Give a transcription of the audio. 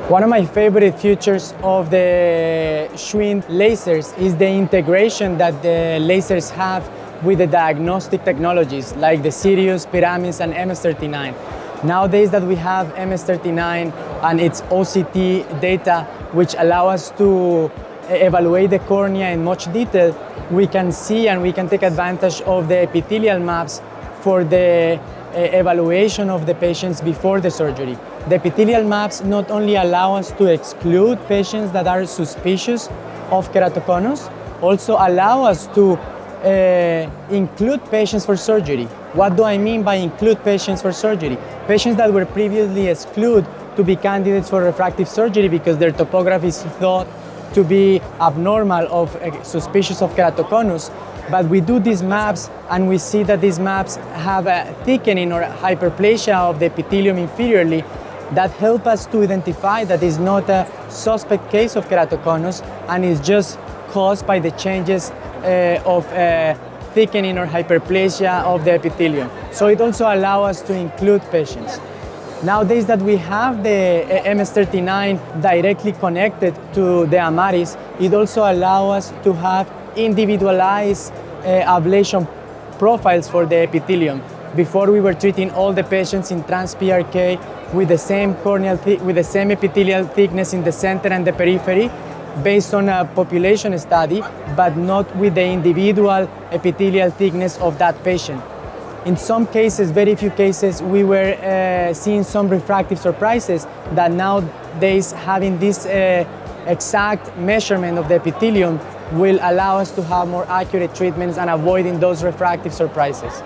One of my favorite features of the SCHWIND lasers is the integration that the lasers have with the diagnostic technologies like the Sirius, Pyramis, and MS-39. Nowadays that we have MS-39 and its OCT data, which allow us to evaluate the cornea in much detail, we can see and we can take advantage of the epithelial maps for the evaluation of the patients before the surgery. The epithelial maps not only allow us to exclude patients that are suspicious of keratoconus, also allow us to include patients for surgery. What do I mean by include patients for surgery? Patients that were previously excluded to be candidates for refractive surgery because their topography is thought to be abnormal or suspicious of keratoconus. But we do these maps and we see that these maps have a thickening or hyperplasia of the epithelium inferiorly that help us to identify that is not a suspect case of keratoconus and is just caused by the changes of thickening or hyperplasia of the epithelium. So it also allows us to include patients. Nowadays that we have the MS-39 directly connected to the Amaris, it also allows us to have individualized ablation profiles for the epithelium. Before we were treating all the patients in trans-PRK with the same corneal with the same epithelial thickness in the center and the periphery, based on a population study, but not with the individual epithelial thickness of that patient. In some cases, very few cases, we were seeing some refractive surprises that nowadays having this exact measurement of the epithelium will allow us to have more accurate treatments and avoiding those refractive surprises.